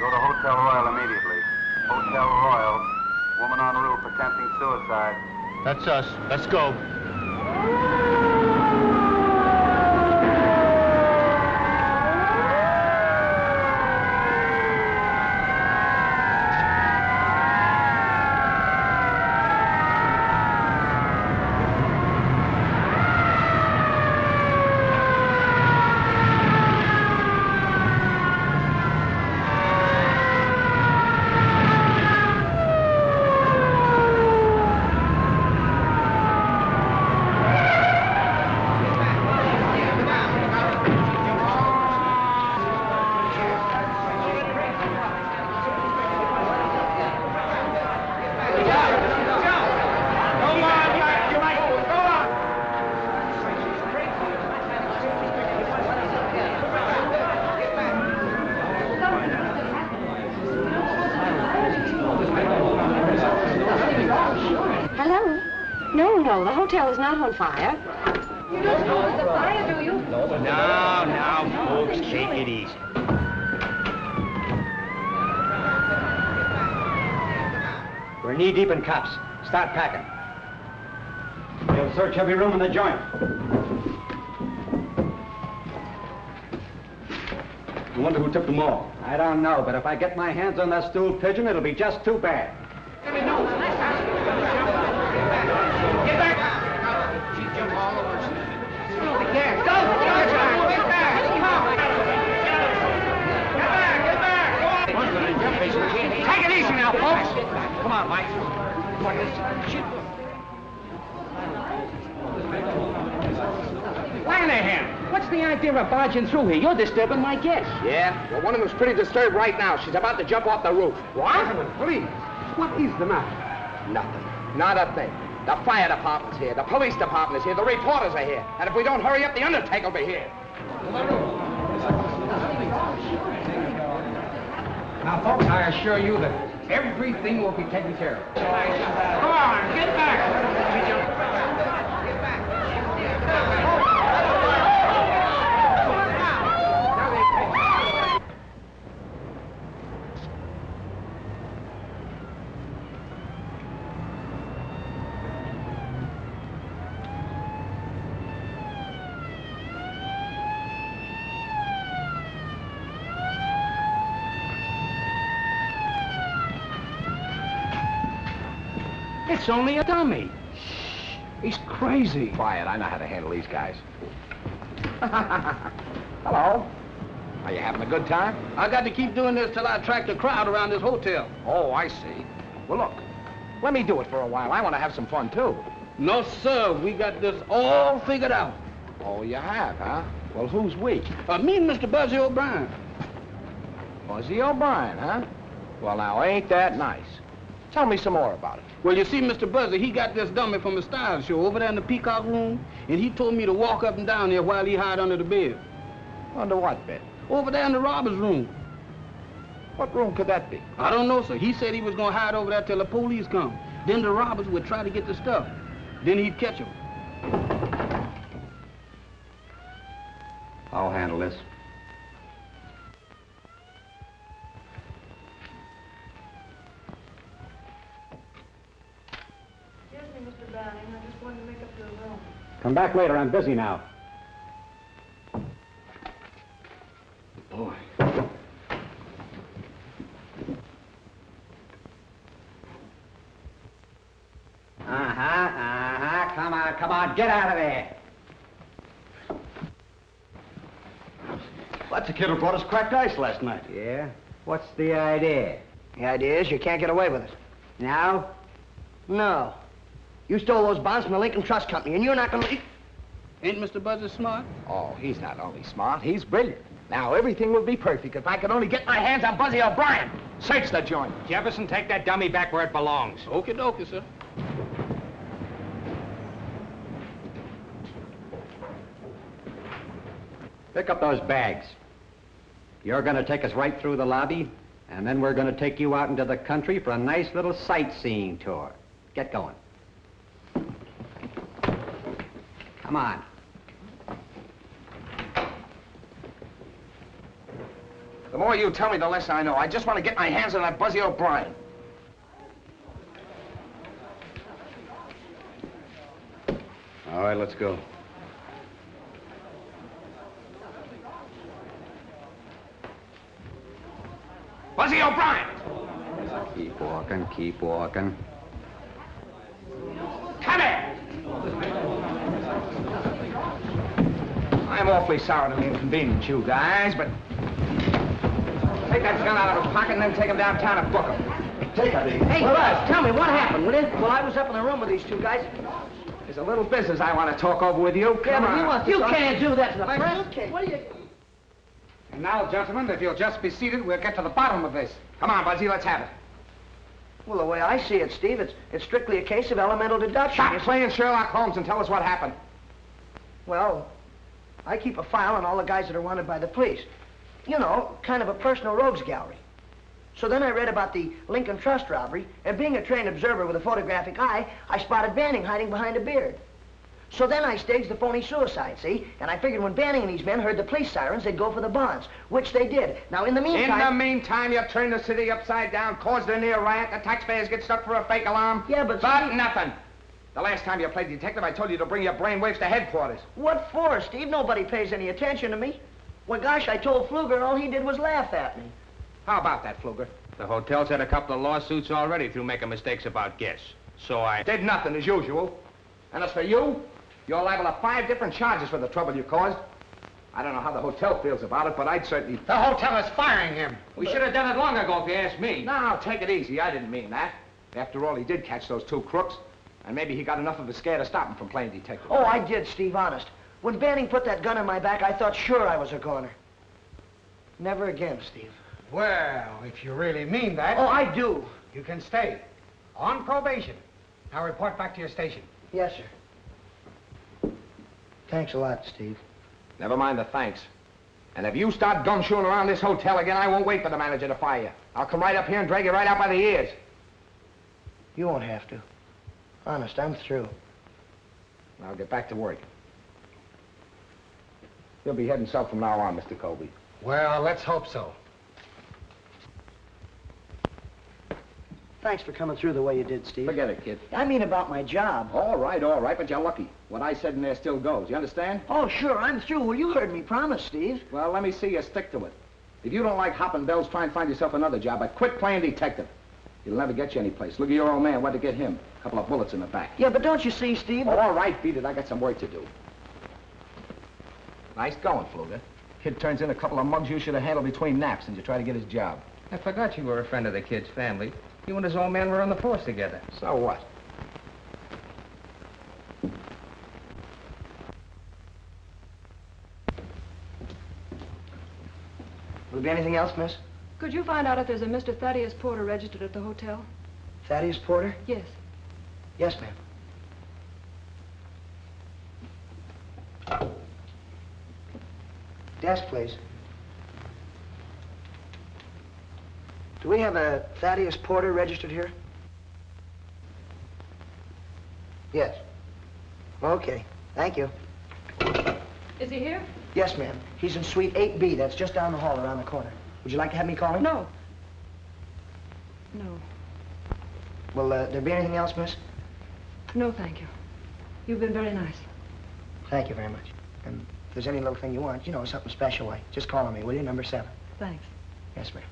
Go to Hotel Royal immediately. Hotel Royal. Woman on roof attempting suicide. That's us. Let's go. Is not on fire. You don't know it's a fire, do you? No, folks, take it easy. We're knee-deep in cops. Start packing. We'll search every room in the joint. I wonder who took them all. I don't know, but if I get my hands on that stool pigeon, it'll be just too bad. Take it easy now, folks. Come on, Mike. Lanahan, what's the idea of barging through here? You're disturbing my guests. Yeah? Well, one of them's pretty disturbed right now. She's about to jump off the roof. What? Please, what is the matter? Nothing. Not a thing. The fire department's here. The police department is here. The reporters are here. And if we don't hurry up, the undertaker will be here. Now, folks, I assure you that everything will be taken care of. Come on, get back. It's only a dummy. Shh. He's crazy. Quiet. I know how to handle these guys. Hello. Are you having a good time? I got to keep doing this till I attract a crowd around this hotel. Oh, I see. Well, look. Let me do it for a while. I want to have some fun, too. No, sir. We got this all figured out. Oh, you have, huh? Well, who's we? Me and Mr. Buzzy O'Brien. Buzzy O'Brien, huh? Well, now, ain't that nice? Tell me some more about it. Well, you see, Mr. Buzzy, he got this dummy from the style show over there in the Peacock room, and he told me to walk up and down there while he hid under the bed. Under what bed? Over there in the robber's room. What room could that be? I don't know, sir. He said he was going to hide over there till the police come. Then the robbers would try to get the stuff. Then he'd catch them. I'll handle this. Come back later. I'm busy now. Boy. Come on. Get out of there. That's the kid who brought us cracked ice last night. Yeah? What's the idea? The idea is you can't get away with it. Now? No. You stole those bonds from the Lincoln Trust Company, and you're not going to... Ain't Mr. Buzzy smart? Oh, he's not only smart, he's brilliant. Now, everything will be perfect if I could only get my hands on Buzzy O'Brien. Search the joint. Jefferson, take that dummy back where it belongs. Okie dokie, sir. Pick up those bags. You're going to take us right through the lobby, and then we're going to take you out into the country for a nice little sightseeing tour. Get going. Come on. The more you tell me, the less I know. I just want to get my hands on that Buzzy O'Brien. All right, let's go. Buzzy O'Brien! Keep walking, keep walking. Come here! I'm awfully sorry to inconvenience you guys, but take that gun out of his pocket and then take him downtown and book him. Take it easy. Hey, Buzz, tell me, what happened, will you? Well, I was up in the room with these two guys. There's a little business I want to talk over with you. Come on. You can't do that to the press. What do you... And now, gentlemen, if you'll just be seated, we'll get to the bottom of this. Come on, Buzzy, let's have it. Well, the way I see it, Steve, it's strictly a case of elemental deduction. Stop playing Sherlock Holmes and tell us what happened. Well, I keep a file on all the guys that are wanted by the police. You know, kind of a personal rogues gallery. So then I read about the Lincoln Trust robbery, and being a trained observer with a photographic eye, I spotted Banning hiding behind a beard. So then I staged the phony suicide, see? And I figured when Banning and these men heard the police sirens, they'd go for the bonds, which they did. Now, in the meantime... In the meantime, you turned the city upside down, caused a near riot, the taxpayers get stuck for a fake alarm. Yeah, but... But nothing. The last time you played detective, I told you to bring your brainwaves to headquarters. What for, Steve? Nobody pays any attention to me. Well, gosh, I told Fluger, and all he did was laugh at me. How about that, Fluger? The hotel's had a couple of lawsuits already through making mistakes about guests. So I... Did nothing, as usual. And as for you, you're liable to 5 different charges for the trouble you caused. I don't know how the hotel feels about it, but I'd certainly... The hotel is firing him. We should have done it long ago, if you ask me. No, take it easy. I didn't mean that. After all, he did catch those 2 crooks. And maybe he got enough of a scare to stop him from playing detective. Oh, I did, Steve, honest. When Banning put that gun in my back, I thought sure I was a goner. Never again, Steve. Well, if you really mean that... Oh, I do. You can stay. On probation. Now report back to your station. Yes, sir. Thanks a lot, Steve. Never mind the thanks. And if you start gumshoeing around this hotel again, I won't wait for the manager to fire you. I'll come right up here and drag you right out by the ears. You won't have to. Honest, I'm through. I'll get back to work. You'll be heading south from now on, Mr. Colby. Well, let's hope so. Thanks for coming through the way you did, Steve. Forget it, kid. I mean about my job. All right, but you're lucky. What I said in there still goes. You understand? Oh, sure, I'm through. Well, you heard me promise, Steve. Well, let me see you stick to it. If you don't like hopping bells, try and find yourself another job, but quit playing detective. It'll never get you anyplace. Look at your old man. What'd it get him? A couple of bullets in the back. Yeah, but don't you see, Steve? Oh, all right, beat it. I got some work to do. Nice going, Fluger. Kid turns in a couple of mugs you should have handled between naps and you try to get his job. I forgot you were a friend of the kid's family. You and his old man were on the force together. So what? Will there be anything else, miss? Could you find out if there's a Mr. Thaddeus Porter registered at the hotel? Thaddeus Porter? Yes. Yes, ma'am. Desk, please. Do we have a Thaddeus Porter registered here? Yes. Okay. Thank you. Is he here? Yes, ma'am. He's in suite 8B. That's just down the hall around the corner. Would you like to have me call him? No. No. Will there be anything else, miss? No, thank you. You've been very nice. Thank you very much. And if there's any little thing you want, you know, something special like, just call on me, will you? Number 7. Thanks. Yes, ma'am.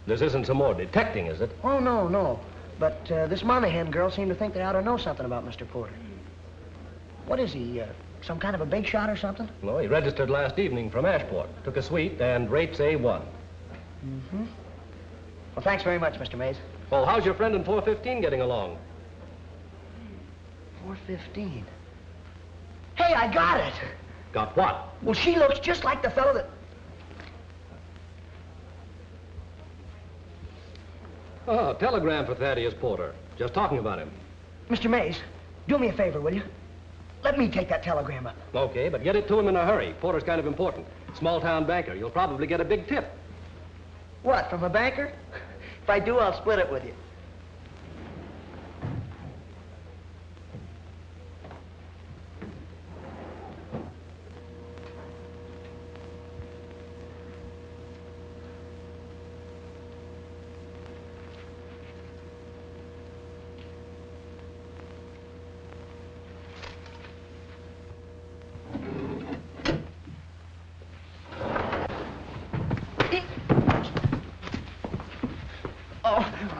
This isn't some more detecting, is it? Oh, no, no. But this Monahan girl seemed to think they ought to know something about Mr. Porter. What is he, Some kind of a big shot or something? No, he registered last evening from Ashport. Took a suite and rates A1. Mm-hmm. Well, thanks very much, Mr. Mace. Well, how's your friend in 415 getting along? 415. Hey, I got it! Got what? Well, she looks just like the fellow that... Oh, telegram for Thaddeus Porter. Just talking about him. Mr. Mace, do me a favor, will you? Let me take that telegram up. Okay, but get it to him in a hurry. Porter's kind of important. Small-town banker. You'll probably get a big tip. What, from a banker? If I do, I'll split it with you.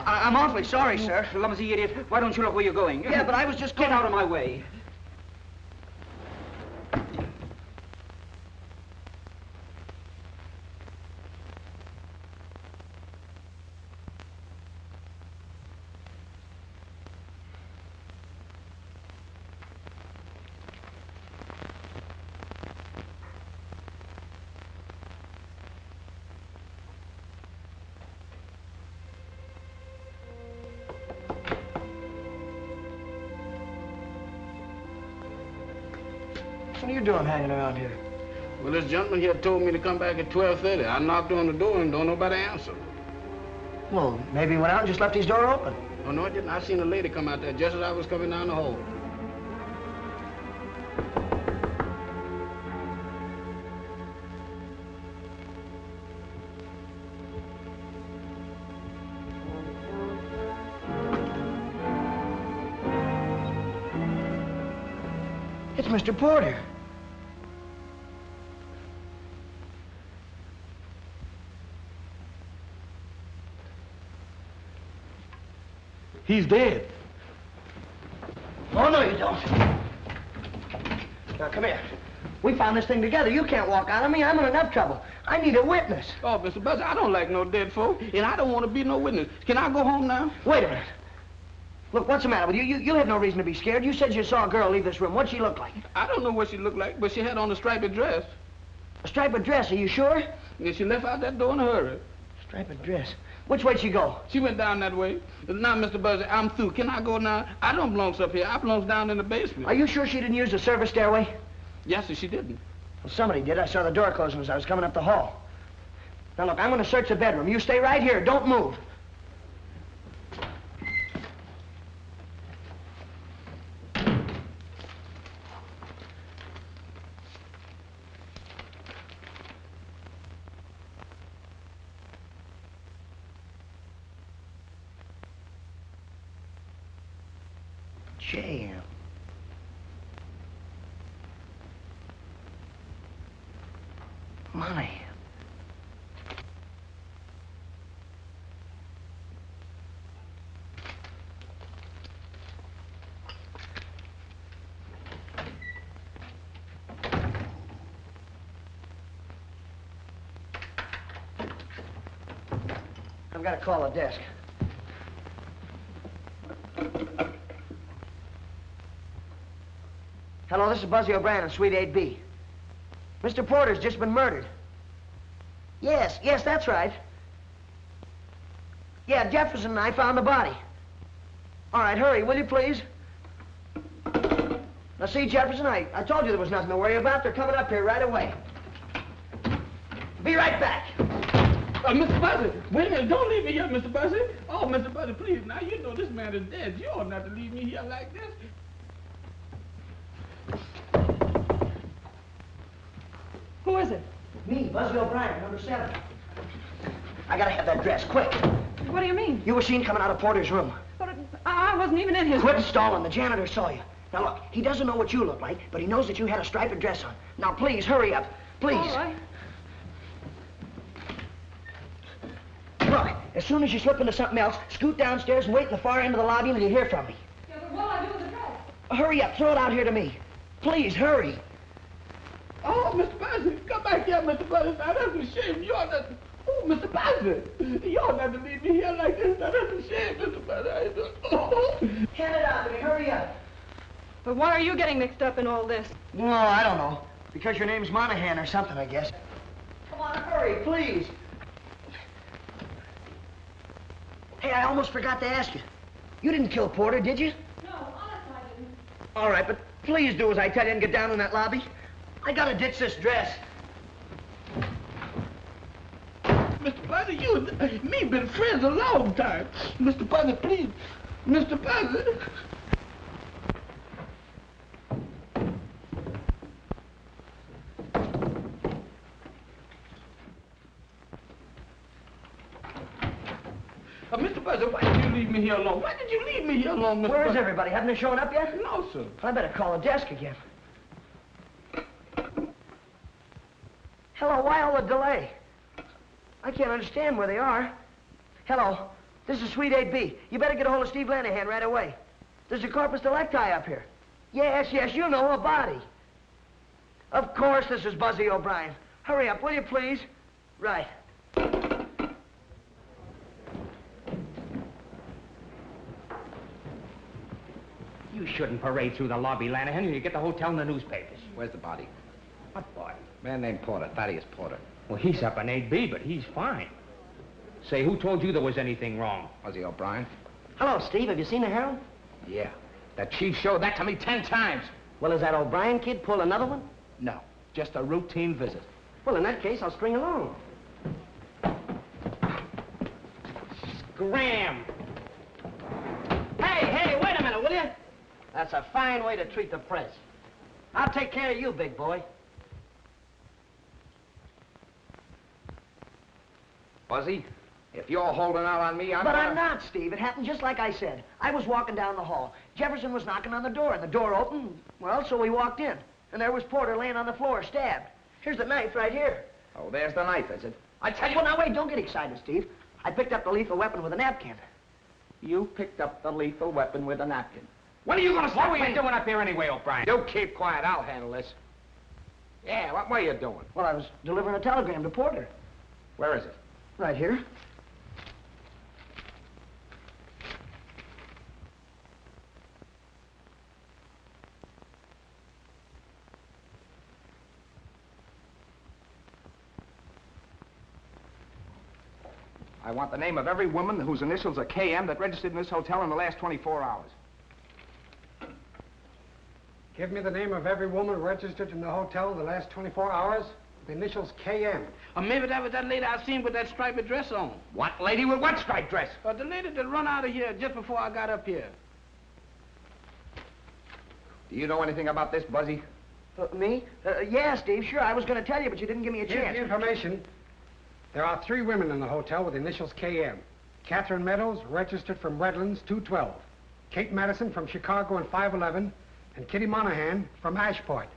I'm awfully sorry, sir. Clumsy idiot. Why don't you look where you're going? Yeah, but I was just Get out of my way. What are you doing hanging around here? Well, this gentleman here told me to come back at 12:30. I knocked on the door and don't nobody answer. Well, maybe he went out and just left his door open. Oh, no, I didn't. I seen a lady come out there just as I was coming down the hall. It's Mr. Porter. He's dead. Oh, no, you don't. Now, come here. We found this thing together. You can't walk out on me. I'm in enough trouble. I need a witness. Oh, Mr. Buzzy, I don't like no dead folk, and I don't want to be no witness. Can I go home now? Wait a minute. Look, what's the matter with you? You have no reason to be scared. You said you saw a girl leave this room. What'd she look like? I don't know what she looked like, but she had on a striped dress. A striped dress, are you sure? And she left out that door in a hurry. Striped dress. Which way'd she go? She went down that way. Now, Mr. Buzzy, I'm through. Can I go now? I don't belong up here. I belong down in the basement. Are you sure she didn't use the service stairway? Yes, sir, she didn't. Well, somebody did. I saw the door closing as I was coming up the hall. Now, look, I'm going to search the bedroom. You stay right here. Don't move. Jam. Money. I've got to call the desk. Hello, this is Buzzy O'Brien in Suite 8B. Mr. Porter's just been murdered. Yes, that's right. Yeah, Jefferson and I found the body. All right, hurry, will you please? Now, see, Jefferson, I told you there was nothing to worry about. They're coming up here right away. Be right back. Mr. Buzzy, wait a minute. Don't leave me here, Mr. Buzzy. Oh, Mr. Buzzy, please. Now, you know this man is dead. You ought not to leave me here like this. Who is it? Me, Buzzy O'Brien, number 7. I gotta have that dress, quick. What do you mean? You were seen coming out of Porter's room. But I wasn't even in his... Quit stalling. The janitor saw you. Now, look, he doesn't know what you look like, but he knows that you had a striped dress on. Now, please, hurry up. Please. All right. Look, as soon as you slip into something else, scoot downstairs and wait in the far end of the lobby until you hear from me. Yeah, but what'll I do with the dress? Hurry up. Throw it out here to me. Please, hurry. like here, Mr. Buzzy. Now, that's a shame. You ought not... Oh, Mr. Buzzy. You ought not to leave me here like this. Now, that's a shame, Mr. Buzzy. Oh. Hand it out to me. Hurry up. But why are you getting mixed up in all this? No, I don't know. Because your name's Monahan or something, I guess. Come on, hurry, please. Hey, I almost forgot to ask you. You didn't kill Porter, did you? No, honest I didn't. All right, but please do as I tell you and get down in that lobby. I gotta ditch this dress. Mr. Buzzy, you and me been friends a long time. Mr. Buzzy, please. Mr. Buzzy. Mr. Buzzy, why did you leave me here alone? Why did you leave me here alone, Mr. Where's Buzzy? everybody? Haven't they shown up yet? No, sir. I better call the desk again. Hello, why all the delay? I can't understand where they are. Hello, this is Suite 8B. You better get a hold of Steve Lanahan right away. There's a corpus delicti up here. Yes, you know, a body. Of course, this is Buzzy O'Brien. Hurry up, will you, please? Right. You shouldn't parade through the lobby, Lanahan. You get the hotel in the newspapers. Where's the body? What body? Man named Porter, Thaddeus Porter. Well, he's up in 8B, but he's fine. Say, who told you there was anything wrong? Buzzy O'Brien? Hello, Steve. Have you seen the Herald? Yeah. The chief showed that to me 10 times. Well, has that O'Brien kid pulled another one? No, just a routine visit. Well, in that case, I'll string along. Scram! Hey, wait a minute, will you? That's a fine way to treat the press. I'll take care of you, big boy. Buzzy, if you're holding out on me, But I'm not, Steve. It happened just like I said. I was walking down the hall. Jefferson was knocking on the door, and the door opened. Well, so we walked in. And there was Porter laying on the floor, stabbed. Here's the knife right here. Oh, there's the knife, is it? I tell you... Well, now, wait, don't get excited, Steve. I picked up the lethal weapon with a napkin. You picked up the lethal weapon with a napkin. When are you going to stop? What were you doing up here anyway, O'Brien? You keep quiet. I'll handle this. Yeah, what were you doing? Well, I was delivering a telegram to Porter. Where is it? Right here. I want the name of every woman whose initials are KM that registered in this hotel in the last 24 hours. Give me the name of every woman registered in the hotel in the last 24 hours. The initials KM. Or maybe that was that lady I seen with that striped dress on. What lady with what striped dress? The lady that run out of here just before I got up here. Do you know anything about this, Buzzy? Me? Yeah, Steve, sure. I was going to tell you, but you didn't give me a Here's chance. the information. There are 3 women in the hotel with the initials KM. Catherine Meadows, registered from Redlands, 212. Kate Madison from Chicago and 511. And Kitty Monahan from Ashport.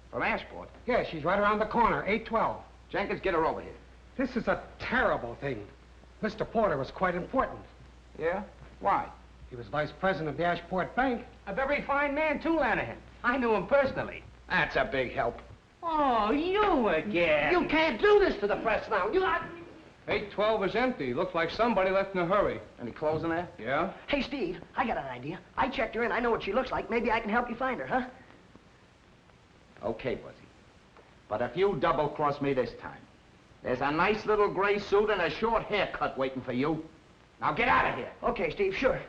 From Ashport? Yeah, she's right around the corner, 812. Jenkins, get her over here. This is a terrible thing. Mr. Porter was quite important. Yeah? Why? He was vice president of the Ashport Bank. A very fine man, too, Lanahan. I knew him personally. That's a big help. Oh, you again. You can't do this to the press now. You... 812 is empty. Looks like somebody left in a hurry. Any clothes in there? Yeah? Hey, Steve, I got an idea. I checked her in. I know what she looks like. Maybe I can help you find her, huh? Okay, Buzzy. But if you double-cross me this time, there's a nice little gray suit and a short haircut waiting for you. Now get out of here. Okay, Steve, sure.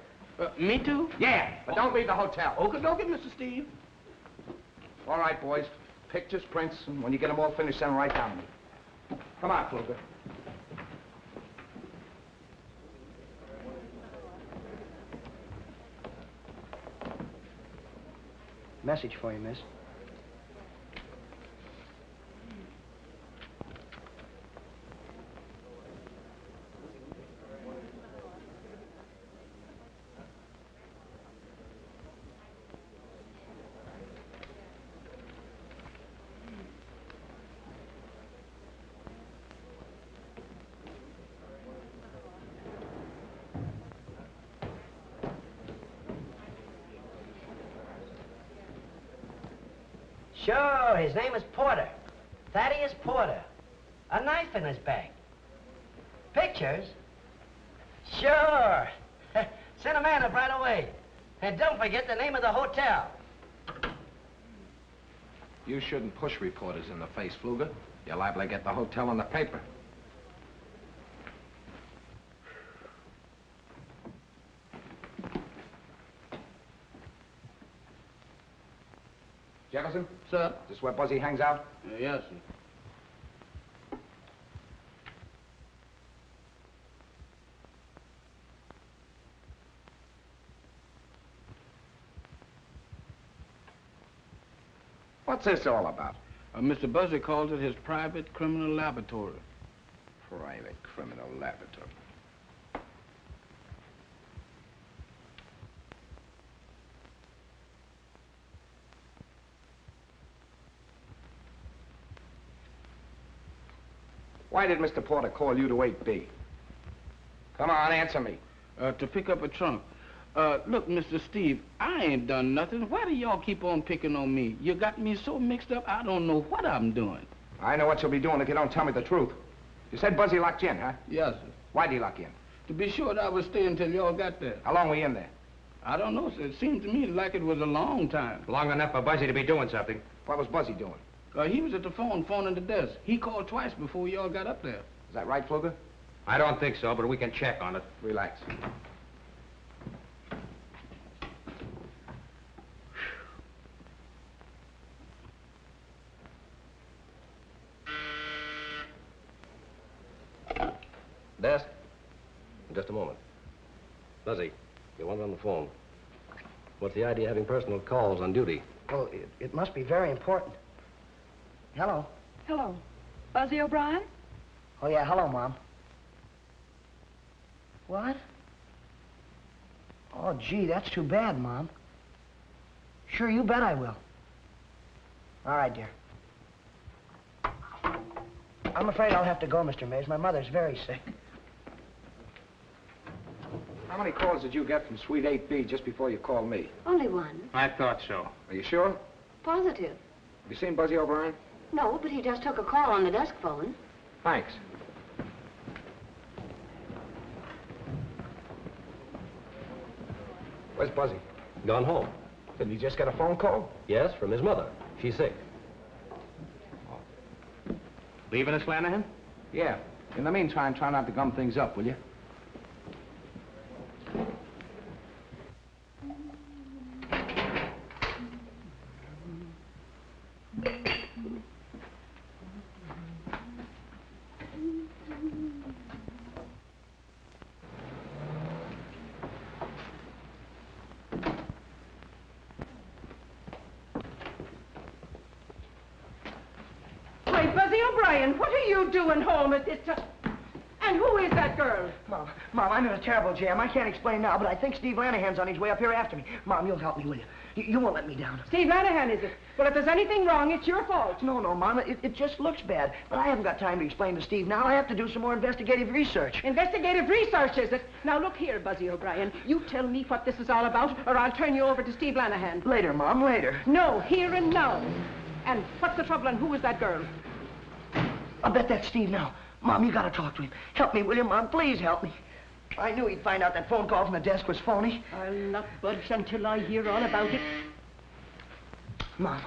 Me too? Yeah, but don't leave the hotel. Okay, Mr. Steve. All right, boys. Pictures, prints, and when you get them all finished, send them right down to me. Come on, Fluger. Message for you, miss. Sure, his name is Porter. Thaddeus Porter. A knife in his bag. Pictures? Sure. Send a man up right away. And don't forget the name of the hotel. You shouldn't push reporters in the face, Fluger. You're liable to get the hotel in the paper. Jefferson? Sir? Is this where Buzzy hangs out? Yes, sir. What's this all about? Mr. Buzzy calls it his private criminal laboratory. Private criminal laboratory. Why did Mr. Porter call you to 8B? Come on, answer me. To pick up a trunk. Look, Mr. Steve, I ain't done nothing. Why do y'all keep on picking on me? You got me so mixed up, I don't know what I'm doing. I know what you'll be doing if you don't tell me the truth. You said Buzzy locked you in, huh? Yes, sir. Why'd he lock you in? To be sure that I would stay until y'all got there. How long were you in there? I don't know, sir. It seemed to me like it was a long time. Long enough for Buzzy to be doing something. What was Buzzy doing? He was at the phoning the desk. He called twice before y'all got up there. Is that right, Fluger? I don't think so, but we can check on it. Relax. Desk? Just a moment. Buzzy, you want on the phone. What's the idea of having personal calls on duty? Well, it must be very important. Hello. Hello. Buzzy O'Brien? Oh, yeah, hello, Mom. What? Oh, gee, that's too bad, Mom. Sure, you bet I will. All right, dear. I'm afraid I'll have to go, Mr. Mays. My mother's very sick. How many calls did you get from Suite 8B just before you called me? Only one. I thought so. Are you sure? Positive. Have you seen Buzzy O'Brien? No, but he just took a call on the desk phone. Thanks. Where's Buzzy? Gone home. Did he just get a phone call? Yes, from his mother. She's sick. Leaving us, Lanahan? Yeah. In the meantime, try not to gum things up, will you? Buzzy O'Brien, what are you doing home at this time? And who is that girl? Mom, I'm in a terrible jam. I can't explain now, but I think Steve Lanahan's on his way up here after me. Mom, you'll help me, will you? You won't let me down. Steve Lanahan, is it? Well, if there's anything wrong, it's your fault. No, Mom, it just looks bad. But I haven't got time to explain to Steve now. I have to do some more investigative research. Investigative research, is it? Now, look here, Buzzy O'Brien. You tell me what this is all about, or I'll turn you over to Steve Lanahan. Later, Mom, later. No, here and now. And what's the trouble, and who is that girl? I'll bet that's Steve now. Mom, you gotta talk to him. Help me, will you, Mom? Please help me. I knew he'd find out that phone call from the desk was phony. I'll not budge until I hear all about it. Mom,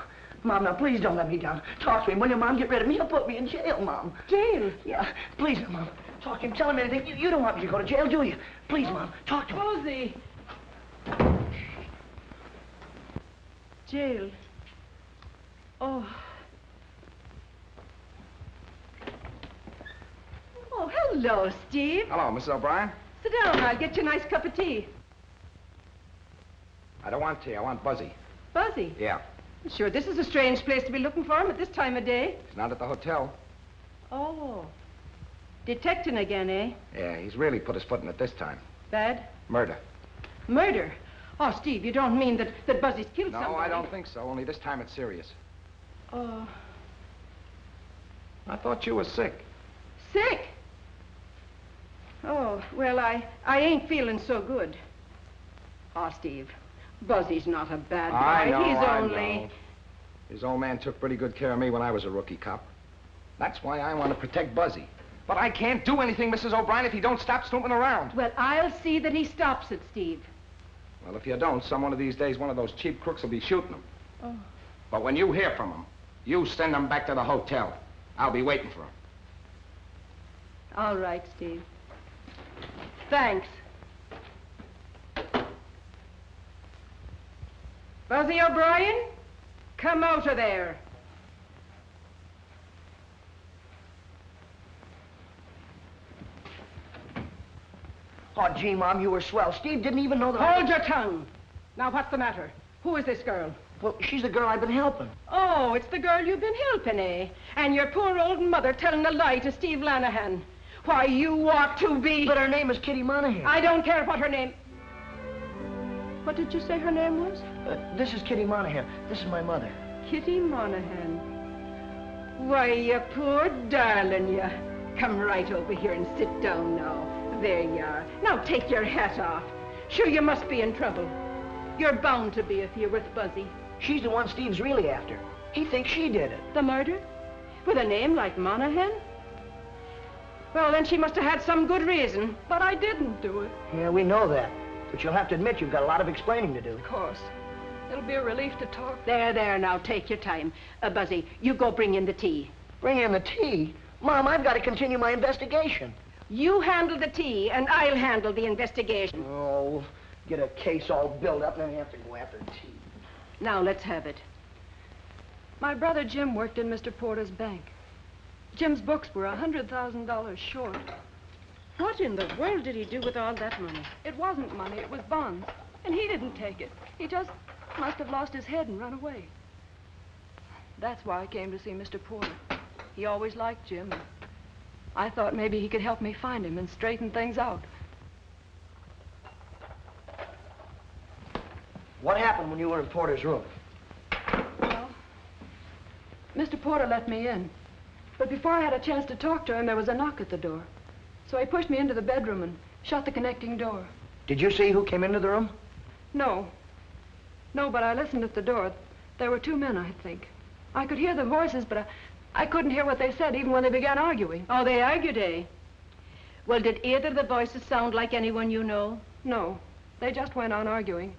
now please don't let me down. Talk to him, will you, Mom? Get rid of me. He'll put me in jail, Mom. Jail? Yeah, please, Mom. Talk to him. Tell him anything. You don't want me to go to jail, do you? Please, Mom. Talk to him. Buzzy. Jail. Oh. Oh, hello, Steve. Hello, Mrs. O'Brien. Sit down. I'll get you a nice cup of tea. I don't want tea. I want Buzzy. Buzzy? Yeah. Sure, this is a strange place to be looking for him at this time of day. He's not at the hotel. Oh. Detecting again, eh? Yeah, he's really put his foot in it this time. Bad? Murder. Murder? Oh, Steve, you don't mean that Buzzy's killed somebody? No, I don't think so. Only this time it's serious. Oh. I thought you were sick. Sick? Oh, well, I ain't feeling so good. Oh, Steve, Buzzy's not a bad boy. I know, He's I only... know. His old man took pretty good care of me when I was a rookie cop. That's why I want to protect Buzzy. But I can't do anything, Mrs. O'Brien, if he don't stop snooping around. Well, I'll see that he stops it, Steve. Well, if you don't, some one of these days, one of those cheap crooks will be shooting him. Oh. But when you hear from him, you send him back to the hotel. I'll be waiting for him. All right, Steve. Thanks. Buzzy O'Brien, come out of there. Oh, gee, Mom, you were swell. Steve didn't even know that Hold your tongue. Now, what's the matter? Who is this girl? Well, she's the girl I've been helping. Oh, it's the girl you've been helping, eh? And your poor old mother telling a lie to Steve Lanahan. Why, you ought to be... But her name is Kitty Monahan. I don't care what her name... What did you say her name was? This is Kitty Monahan. This is my mother. Kitty Monahan. Why, you poor darling, you. Come right over here and sit down now. There you are. Now take your hat off. Sure, you must be in trouble. You're bound to be if you're with Buzzy. She's the one Steve's really after. He thinks she did it. The murder? With a name like Monahan? Well, then she must have had some good reason. But I didn't do it. Yeah, we know that. But you'll have to admit you've got a lot of explaining to do. Of course. It'll be a relief to talk. There, now, take your time. Buzzy, you go bring in the tea. Bring in the tea? Mom, I've got to continue my investigation. You handle the tea, and I'll handle the investigation. Oh, get a case all built up, and then you have to go after tea. Now, let's have it. My brother Jim worked in Mr. Porter's bank. Jim's books were $100,000 short. What in the world did he do with all that money? It wasn't money, it was bonds. And he didn't take it. He just must have lost his head and run away. That's why I came to see Mr. Porter. He always liked Jim. I thought maybe he could help me find him and straighten things out. What happened when you were in Porter's room? Well, Mr. Porter let me in. But before I had a chance to talk to him, there was a knock at the door. So he pushed me into the bedroom and shut the connecting door. Did you see who came into the room? No. No, but I listened at the door. There were two men, I think. I could hear the voices, but I couldn't hear what they said even when they began arguing. Oh, they argued, eh? Well, did either of the voices sound like anyone you know? No. They just went on arguing.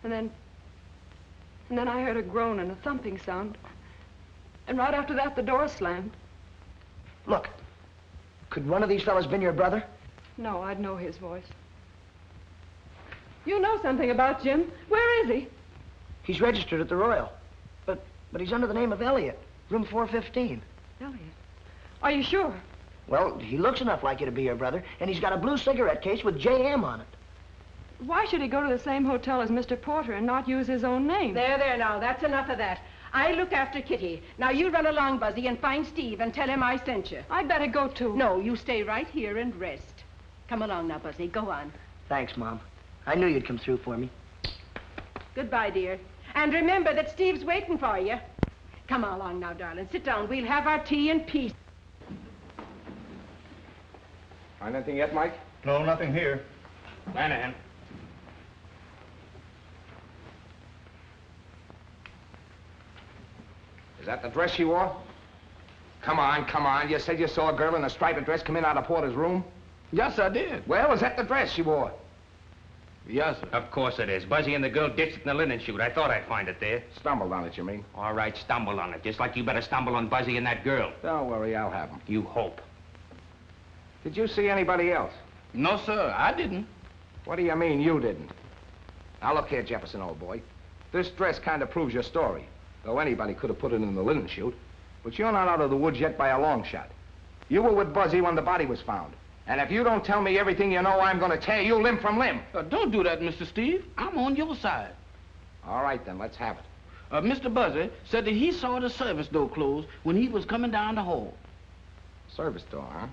And then I heard a groan and a thumping sound. And right after that, the door slammed. Look, could one of these fellas been your brother? No, I'd know his voice. You know something about Jim. Where is he? He's registered at the Royal. But he's under the name of Elliott, room 415. Elliott? Are you sure? Well, he looks enough like you to be your brother, and he's got a blue cigarette case with J.M. on it. Why should he go to the same hotel as Mr. Porter and not use his own name? There, now, that's enough of that. I look after Kitty. Now, you run along, Buzzy, and find Steve and tell him I sent you. I'd better go, too. No, you stay right here and rest. Come along now, Buzzy. Go on. Thanks, Mom. I knew you'd come through for me. Goodbye, dear. And remember that Steve's waiting for you. Come along now, darling. Sit down. We'll have our tea in peace. Find anything yet, Mike? No, nothing here. Lanahan. Is that the dress she wore? Come on. You said you saw a girl in a striped dress come in out of Porter's room? Yes, I did. Well, is that the dress she wore? Yes, sir. Of course it is. Buzzy and the girl ditched it in the linen chute. I thought I'd find it there. Stumbled on it, you mean? All right, stumble on it. Just like you better stumble on Buzzy and that girl. Don't worry, I'll have them. You hope. Did you see anybody else? No, sir, I didn't. What do you mean, you didn't? Now, look here, Jefferson, old boy. This dress kind of proves your story. Though anybody could have put it in the linen chute. But you're not out of the woods yet by a long shot. You were with Buzzy when the body was found. And if you don't tell me everything you know, I'm going to tear you limb from limb. Don't do that, Mr. Steve. I'm on your side. All right, then, let's have it. Mr. Buzzy said that he saw the service door closed when he was coming down the hall. Service door, huh?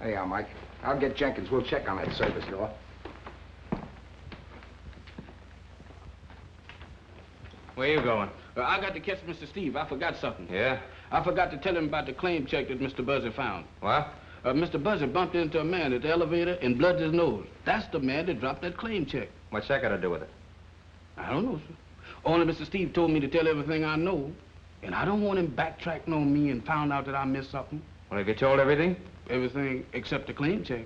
Hey, Mike. I'll get Jenkins. We'll check on that service door. Where you going? I got to catch Mr. Steve. I forgot something. Yeah? I forgot to tell him about the claim check that Mr. Buzzy found. What? Mr. Buzzy bumped into a man at the elevator and blooded his nose. That's the man that dropped that claim check. What's that got to do with it? I don't know, sir. Only Mr. Steve told me to tell everything I know. And I don't want him backtracking on me and found out that I missed something. Well, have you told everything? Everything except the claim check.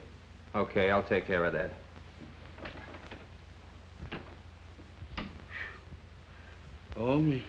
Okay, I'll take care of that. Oh, me.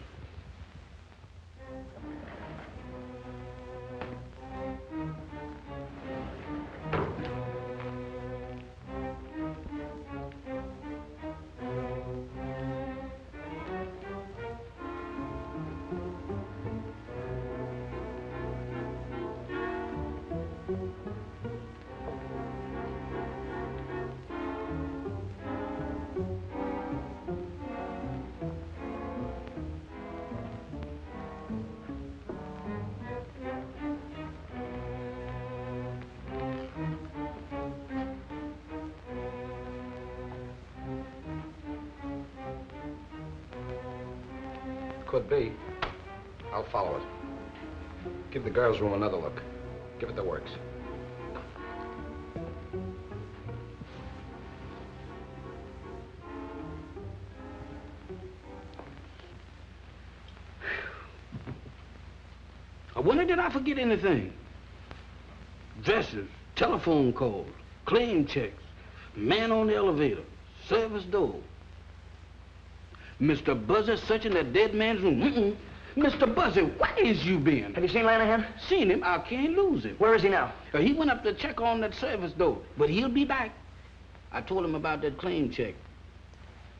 Could be. I'll follow it. Give the girls' room another look. Give it the works. I wonder did I forget anything? Dresses, telephone calls, claim checks, man on the elevator, service door. Mr. Buzzy searching that dead man's room. Mr. Buzzy, where is you been? Have you seen Lanahan? Seen him. I can't lose him. Where is he now? He went up to check on that service door, but he'll be back. I told him about that claim check,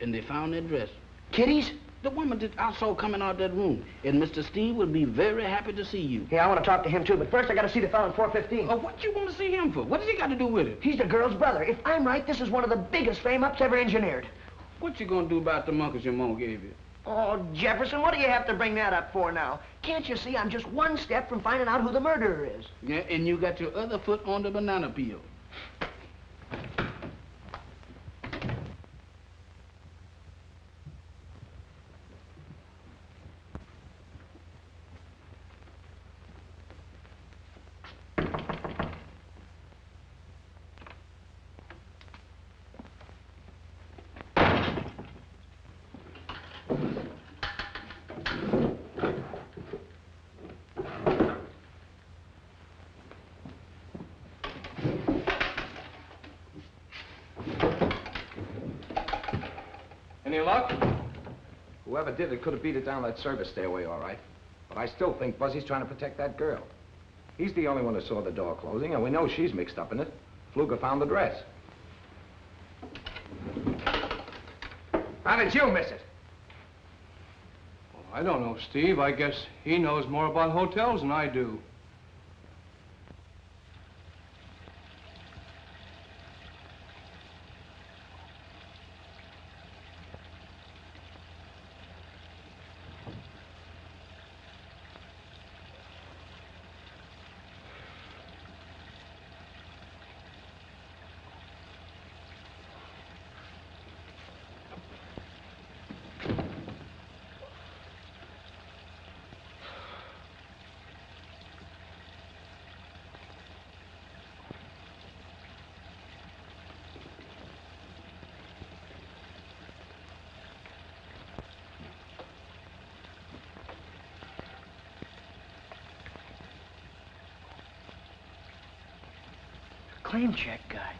and they found that dress. Kitty's? The woman that I saw coming out that room. And Mr. Steve will be very happy to see you. Yeah, I want to talk to him, too, but first I got to see the fellow in 415. Oh, what you want to see him for? What does he got to do with it? He's the girl's brother. If I'm right, this is one of the biggest frame-ups ever engineered. What you gonna do about the monkeys your mom gave you? Oh, Jefferson, what do you have to bring that up for now? Can't you see I'm just one step from finding out who the murderer is? Yeah, and you got your other foot on the banana peel. Any luck? Whoever did it could have beat it down that service stairway, all right. But I still think Buzzy's trying to protect that girl. He's the only one who saw the door closing, and we know she's mixed up in it. Fluger found the dress. How did you miss it? Well, I don't know, Steve. I guess he knows more about hotels than I do. Claim check guy.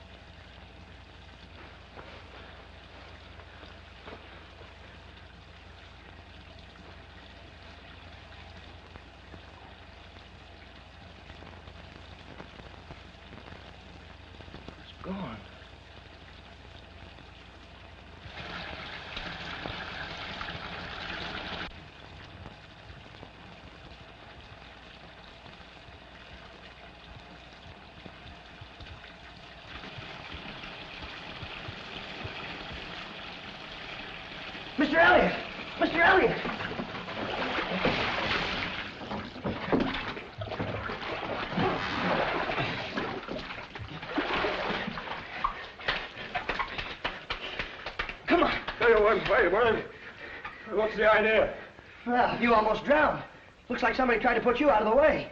It's gone. Mr. Elliott! Mr. Elliott! Come on. Wait. What's the idea? Well, you almost drowned. Looks like somebody tried to put you out of the way.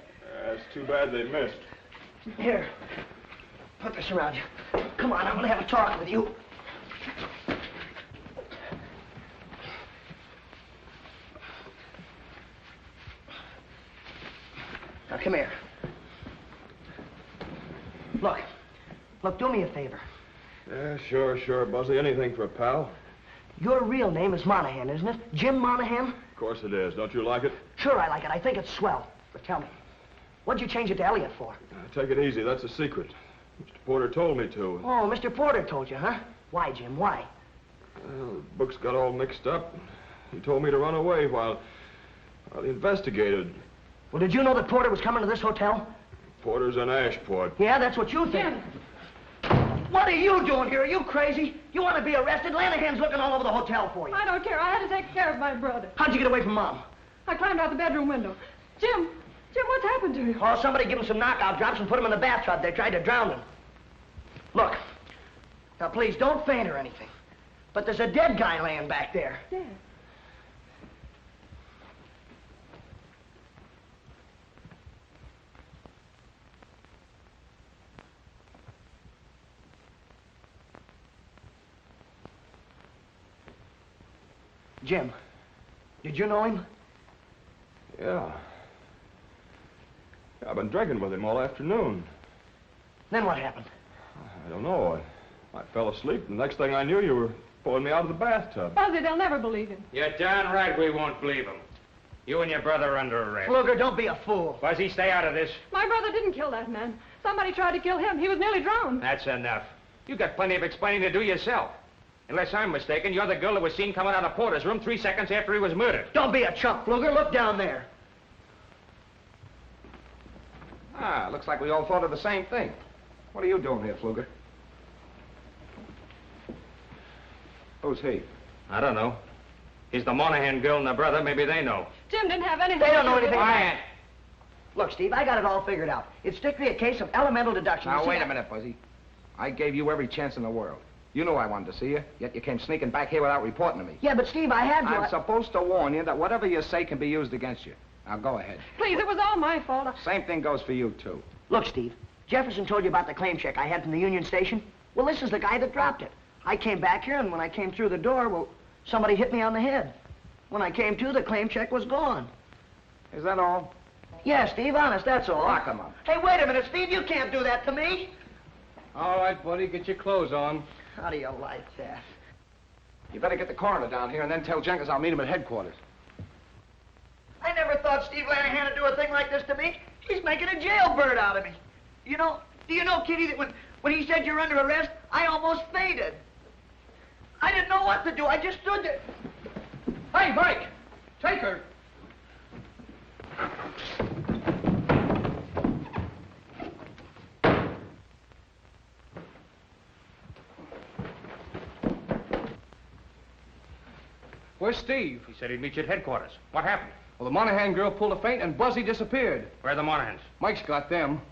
It's too bad they missed. Here, put this around you. Come on, I'm gonna have a talk with you. Come here. Look. Look, do me a favor. Yeah, sure, Buzzy. Anything for a pal. Your real name is Monahan, isn't it? Jim Monahan? Of course it is. Don't you like it? Sure I like it. I think it's swell. But tell me, what'd you change it to Elliott for? Take it easy. That's a secret. Mr. Porter told me to. Oh, Mr. Porter told you, huh? Why, Jim? Why? Well, the books got all mixed up. He told me to run away while he investigated. Well, did you know that Porter was coming to this hotel? Porter's in Ashport. Yeah, that's what you think. Jim. What are you doing here? Are you crazy? You want to be arrested? Lanahan's looking all over the hotel for you. I don't care. I had to take care of my brother. How'd you get away from Mom? I climbed out the bedroom window. Jim, what's happened to you? Oh, somebody give him some knockout drops and put him in the bathtub. They tried to drown him. Look, now please don't faint or anything. But there's a dead guy laying back there. Dead? Jim, did you know him? Yeah. I've been drinking with him all afternoon. Then what happened? I don't know. I fell asleep, and the next thing I knew, you were pulling me out of the bathtub. Buzzy, they'll never believe him. You're darn right we won't believe him. You and your brother are under arrest. Fluger, don't be a fool. Buzzy, stay out of this. My brother didn't kill that man. Somebody tried to kill him. He was nearly drowned. That's enough. You got plenty of explaining to do yourself. Unless I'm mistaken, you're the girl that was seen coming out of Porter's room 3 seconds after he was murdered. Don't be a chump, Fluger. Look down there. Ah, looks like we all thought of the same thing. What are you doing here, Fluger? Who's he? I don't know. He's the Monahan girl and her brother. Maybe they know. Jim didn't have anything. They don't know anything. Quiet. Look, Steve, I got it all figured out. It's strictly a case of elemental deduction. Now, wait a minute, Buzzy. I gave you every chance in the world. You knew I wanted to see you, yet you came sneaking back here without reporting to me. Yeah, but Steve, I had to. I'm supposed to warn you that whatever you say can be used against you. Now, go ahead. Please, it was all my fault. Same thing goes for you, too. Look, Steve, Jefferson told you about the claim check I had from the Union Station. Well, this is the guy that dropped it. I came back here, and when I came through the door, well, somebody hit me on the head. When I came to, the claim check was gone. Is that all? Yeah, Steve, honest, that's all. Lock him up. Hey, wait a minute, Steve, you can't do that to me. All right, buddy, get your clothes on. How do you like that? You better get the coroner down here and then tell Jenkins I'll meet him at headquarters. I never thought Steve Lanahan would do a thing like this to me. He's making a jailbird out of me. Do you know, Kitty, that when he said you're under arrest, I almost fainted. I didn't know what to do. I just stood there. Hey, Mike! Take her! Where's Steve? He said he'd meet you at headquarters. What happened? Well, the Monahan girl pulled a feint and Buzzy disappeared. Where are the Monahans? Mike's got them.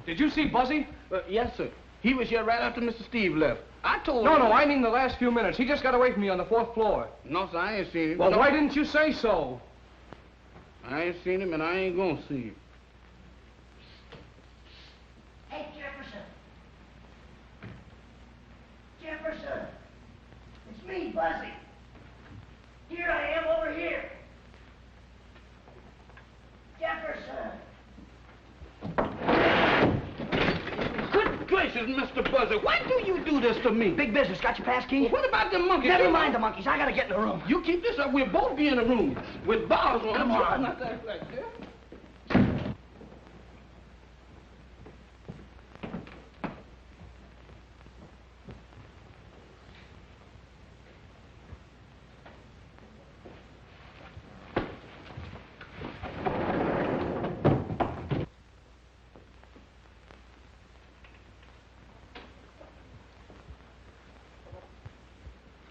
Did you see Buzzy? Yes, sir. He was here right after Mr. Steve left. I told him... No, I mean the last few minutes. He just got away from me on the 4th floor. No, sir, I ain't seen him. Well, No. why didn't you say so? I ain't seen him, and I ain't gonna see him. Hey, Jefferson. Jefferson. It's me, Buzzy. Here I am over here. Jefferson. Good gracious, Mr. Buzzy, why do you do this to me? Big business. Got your pass key? Well, what about the monkeys? Never mind the monkeys. I gotta get in the room. You keep this up, we'll both be in a room with bars on. Come on. Not that like that.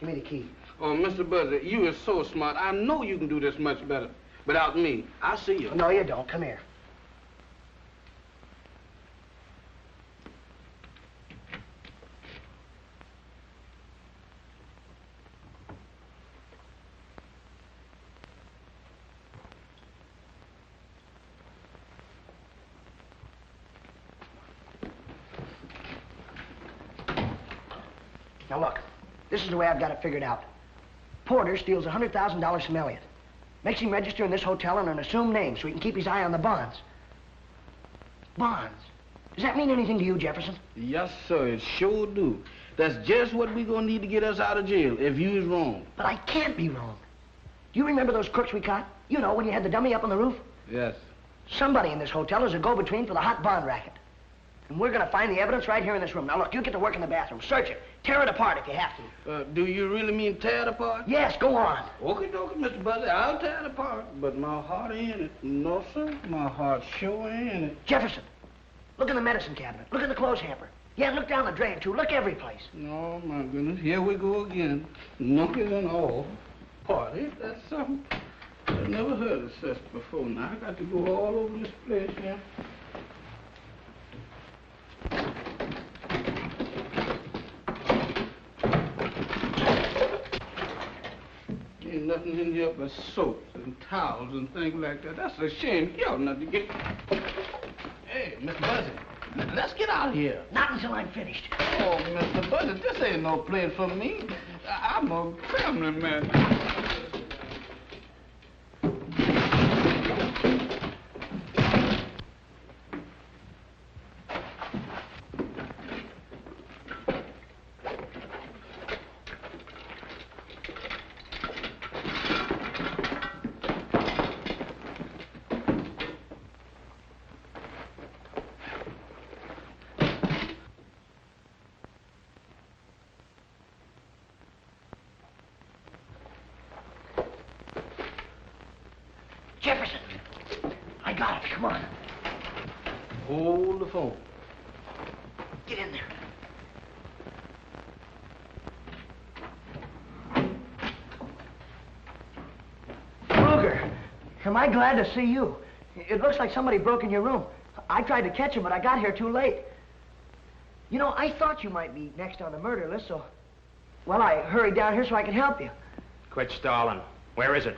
Give me the key. Oh, Mr. Buzzy, you is so smart. I know you can do this much better without me. I'll see you. No, you don't. Come here. Now look, this is the way I've got it figured out. Porter steals $100,000 from Elliott. Makes him register in this hotel under an assumed name so he can keep his eye on the bonds. Bonds? Does that mean anything to you, Jefferson? Yes, sir, it sure do. That's just what we gonna need to get us out of jail if you is wrong. But I can't be wrong. Do you remember those crooks we caught? You know, when you had the dummy up on the roof? Yes. Somebody in this hotel is a go-between for the hot bond racket. And we're gonna find the evidence right here in this room. Now look, you get to work in the bathroom. Search it. Tear it apart if you have to. Do you really mean tear it apart? Yes, go on. Okay, Mr. Buzzy, I'll tear it apart. But my heart ain't in it. No, sir, my heart sure ain't in it. Jefferson, look in the medicine cabinet. Look in the clothes hamper. Yeah, look down the drain, too. Look every place. Oh, my goodness. Here we go again. Monkeys and all. Party, that's something. I've never heard of such before. Now, I got to go all over this place here. Ain't nothing in here but soaps and towels and things like that. That's a shame. You ought not to get... Hey, Mr. Buzzy, let's get out of here. Not until I'm finished. Oh, Mr. Buzzy, this ain't no place for me. I'm a family man. Jefferson, I got it. Come on. Hold the phone. Get in there. Fluger, am I glad to see you? It looks like somebody broke in your room. I tried to catch him, but I got here too late. You know, I thought you might be next on the murder list, so... Well, I hurried down here so I could help you. Quit stalling. Where is it?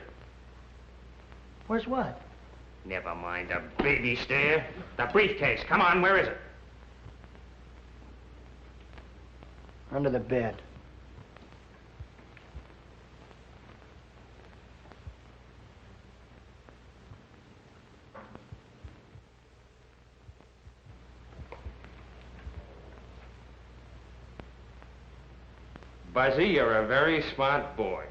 Where's what? Never mind the baby stare. The briefcase. Come on, where is it? Under the bed. Buzzy, you're a very smart boy.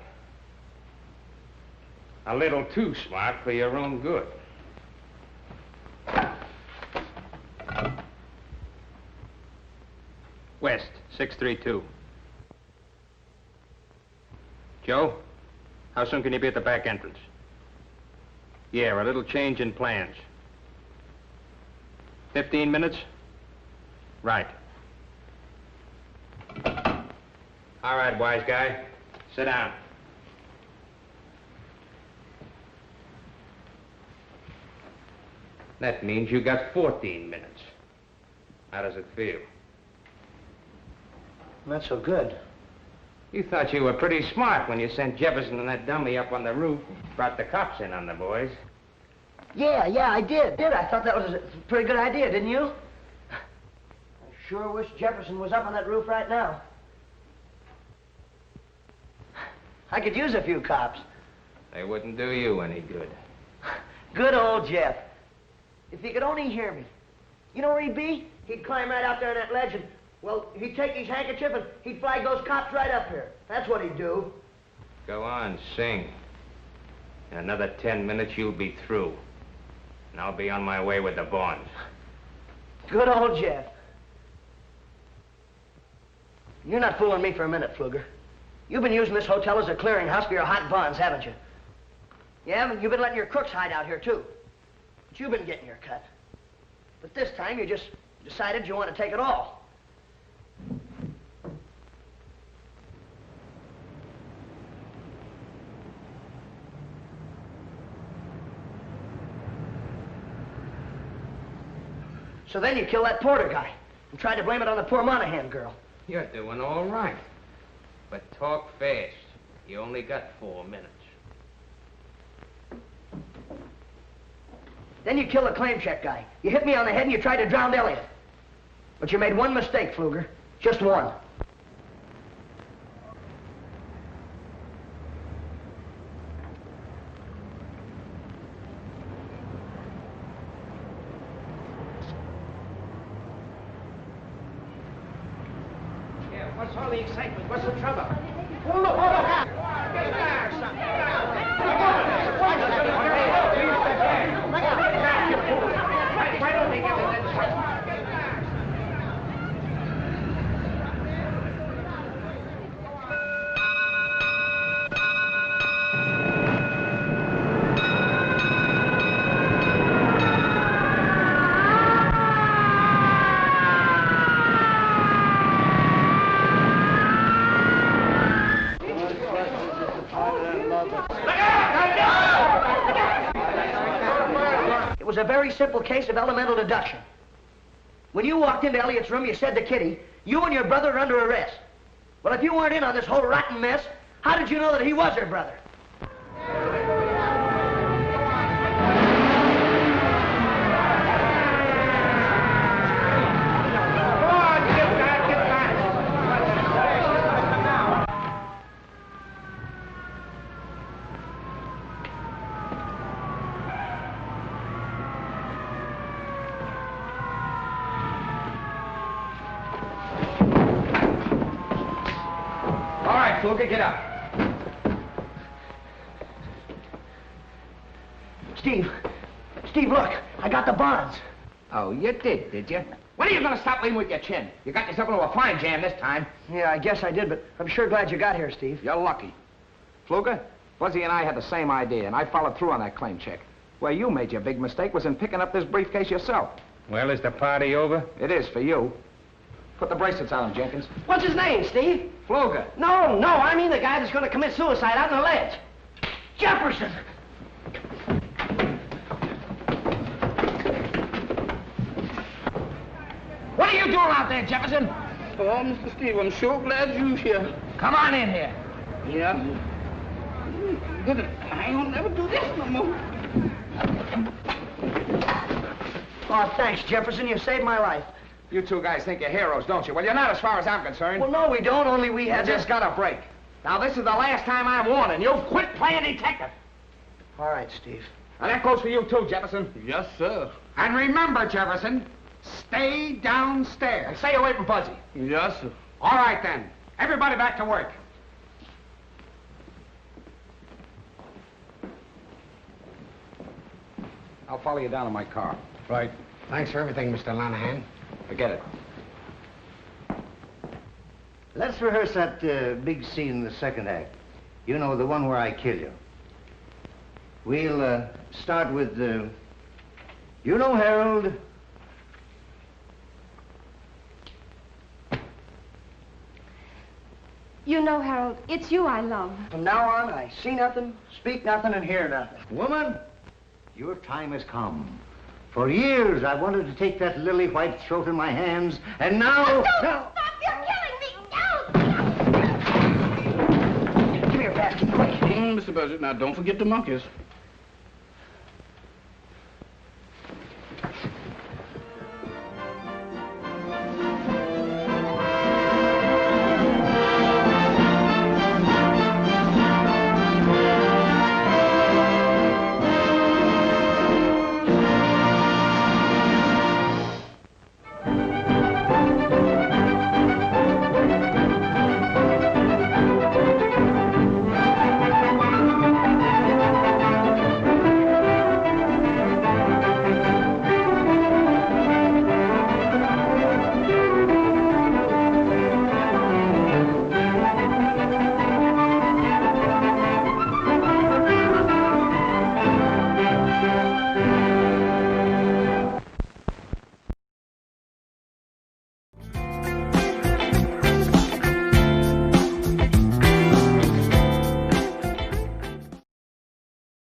A little too smart for your own good. West, 632. Joe, how soon can you be at the back entrance? Yeah, a little change in plans. 15 minutes? Right. All right, wise guy. Sit down. That means you got 14 minutes. How does it feel? Not so good. You thought you were pretty smart when you sent Jefferson and that dummy up on the roof, brought the cops in on the boys. Yeah, I did. I thought that was a pretty good idea, didn't you? I sure wish Jefferson was up on that roof right now. I could use a few cops. They wouldn't do you any good. Good old Jeff. If he could only hear me. You know where he'd be? He'd climb right out there on that ledge and, well, he'd take his handkerchief and he'd flag those cops right up here. That's what he'd do. Go on, sing. In another 10 minutes, you'll be through. And I'll be on my way with the bonds. Good old Jeff. You're not fooling me for a minute, Fluger. You've been using this hotel as a clearinghouse for your hot bonds, haven't you? Yeah, and you've been letting your crooks hide out here, too. But you've been getting your cut. But this time, you just decided you want to take it all. So then you killed that Porter guy and tried to blame it on the poor Monahan girl. You're doing all right. But talk fast. You only got 4 minutes. Then you killed the claim check guy. You hit me on the head and you tried to drown Elliott. But you made one mistake, Fluger. Just one. What's all the excitement? What's the trouble? Oh, look, hold on. Get back, son. Get back. Why don't they get the It was a very simple case of elemental deduction. When you walked into Elliott's room, you said to Kitty, you and your brother are under arrest. Well, if you weren't in on this whole rotten mess, how did you know that he was her brother? Fluger, get up. Steve, look, I got the bonds. Oh, you did you? When are you gonna stop leaning with your chin? You got yourself into a fine jam this time. Yeah, I guess I did, but I'm sure glad you got here, Steve. You're lucky. Fluger, Buzzy and I had the same idea, and I followed through on that claim check. Where you made your big mistake was in picking up this briefcase yourself. Well, is the party over? It is for you. Put the bracelets on him, Jenkins. What's his name, Steve? Fluger. No, I mean the guy that's going to commit suicide out on the ledge. Jefferson! What are you doing out there, Jefferson? Oh, Mr. Steve, I'm sure glad you're here. Come on in here. Yeah? Good. I ain't gonna never do this no more. Oh, thanks, Jefferson. You saved my life. You two guys think you're heroes, don't you? Well, you're not as far as I'm concerned. Well, no, we don't. Only we had just got a break. Now, this is the last time I'm warning you. Quit playing detective. All right, Steve. And that goes for you, too, Jefferson. Yes, sir. And remember, Jefferson, stay downstairs. And stay away from Buzzy. Yes, sir. All right, then. Everybody back to work. I'll follow you down in my car. Right. Thanks for everything, Mr. Lanahan. Forget it. Let's rehearse that big scene in the second act. You know, the one where I kill you. We'll start with, you know, Harold. You know, Harold, it's you I love. From now on, I see nothing, speak nothing, and hear nothing. Woman, your time has come. For years, I wanted to take that lily white throat in my hands, and now... Don't stop! You're killing me! No! Give me your basket, quick. Mr. Buzzy, now don't forget the monkeys.